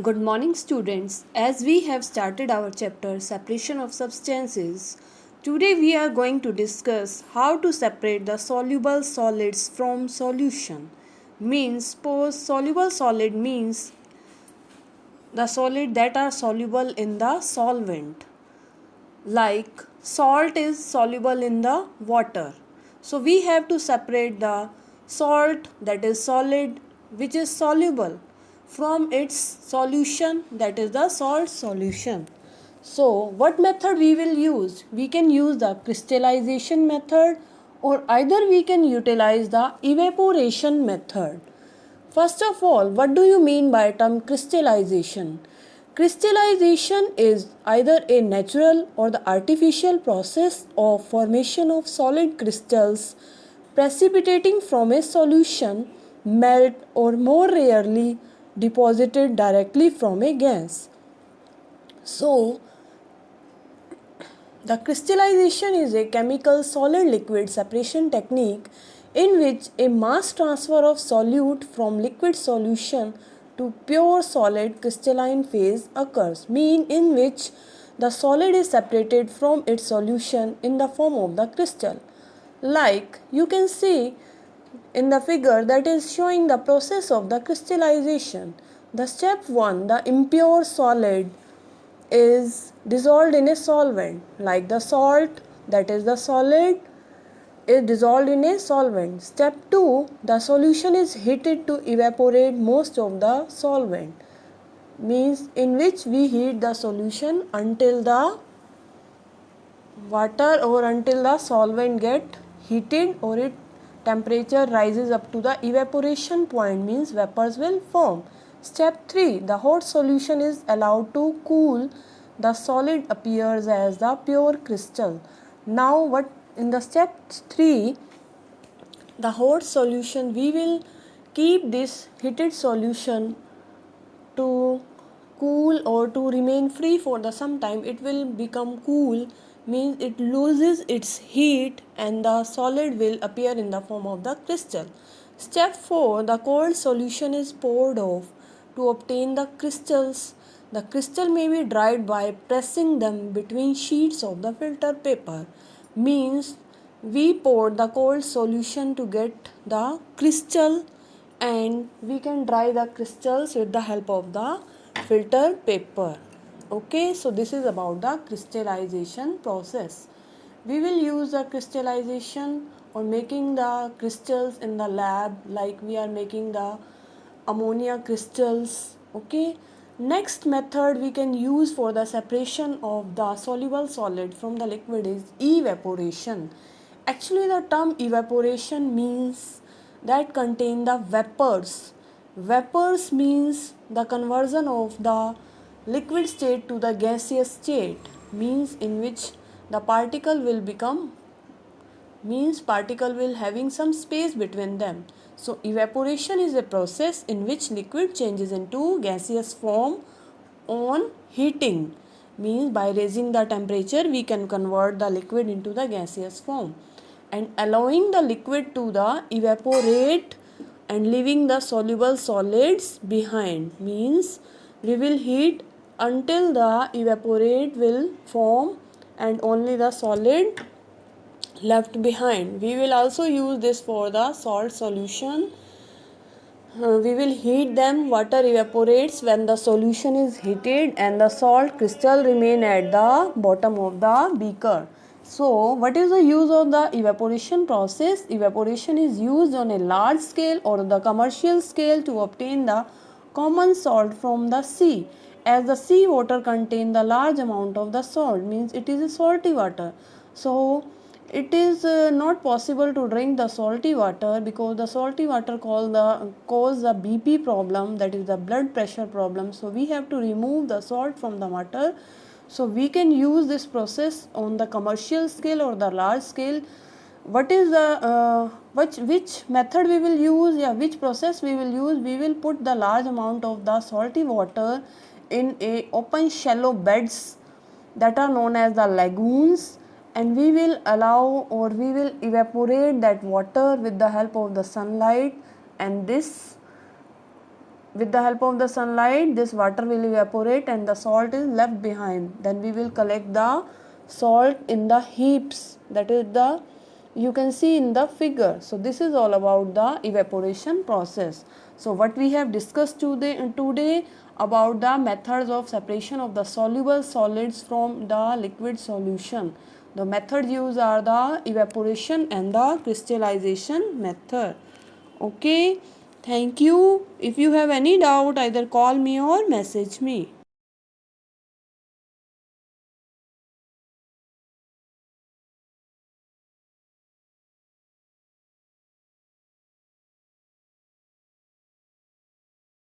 Good morning, students. As we have started our chapter Separation of Substances, today we are going to discuss how to separate the soluble solids from solution. Means, suppose soluble solid means the solid that are soluble in the solvent. Like salt is soluble in the water. So we have to separate the salt that is solid which is soluble from its solution that is the salt solution. So what method we will use? We can use the crystallization method or either we can utilize the evaporation method. First of all, what do you mean by term crystallization? Crystallization is either a natural or the artificial process of formation of solid crystals precipitating from a solution, melt or more rarely deposited directly from a gas. So, the crystallization is a chemical solid liquid separation technique in which a mass transfer of solute from liquid solution to pure solid crystalline phase occurs, mean in which the solid is separated from its solution in the form of the crystal. Like you can see in the figure that is showing the process of the crystallization. The step 1, the impure solid is dissolved in a solvent, like the salt that is the solid is dissolved in a solvent. Step 2, the solution is heated to evaporate most of the solvent, means in which we heat the solution until the water or until the solvent get heated or its temperature rises up to the evaporation point, means vapors will form. Step 3, the hot solution is allowed to cool. The solid appears as the pure crystal. Now what in the step 3, the hot solution, we will keep this heated solution to cool or to remain free for the some time. It will become cool, means it loses its heat and the solid will appear in the form of the crystal. Step 4, the cold solution is poured off to obtain the crystals. The crystal may be dried by pressing them between sheets of the filter paper, means we pour the cold solution to get the crystal and we can dry the crystals with the help of the filter paper. Okay, so this is about the crystallization process. We will use the crystallization or making the crystals in the lab, like we are making the ammonia crystals. Okay, next method we can use for the separation of the soluble solid from the liquid is evaporation. Actually the term evaporation means that contain the vapors. Vapors means the conversion of the liquid state to the gaseous state, means in which the particle will become, means particle will having some space between them. So evaporation is a process in which liquid changes into gaseous form on heating, means by raising the temperature we can convert the liquid into the gaseous form and allowing the liquid to the evaporate and leaving the soluble solids behind, means we will heat until the evaporate will form and only the solid left behind. We will also use this for the salt solution. We will heat them. Water evaporates when the solution is heated and the salt crystal remain at the bottom of the beaker. So what is the use of the evaporation process? Evaporation is used on a large scale or the commercial scale to obtain the common salt from the sea. As the sea water contains the large amount of the salt, means it is a salty water. So it is not possible to drink the salty water because the salty water cause the BP problem, that is the blood pressure problem. So we have to remove the salt from the water. So we can use this process on the commercial scale or the large scale. What is the which method we will use, which process we will use? We will put the large amount of the salty water in a open shallow beds that are known as the lagoons, and we will allow or we will evaporate that water with the help of the sunlight, and with the help of the sunlight, this water will evaporate and the salt is left behind. Then we will collect the salt in the heaps, that is the you can see in the figure. So this is all about the evaporation process. So what we have discussed today about the methods of separation of the soluble solids from the liquid solution. The methods used are the evaporation and the crystallization method. Okay, thank you. If you have any doubt, either call me or message me.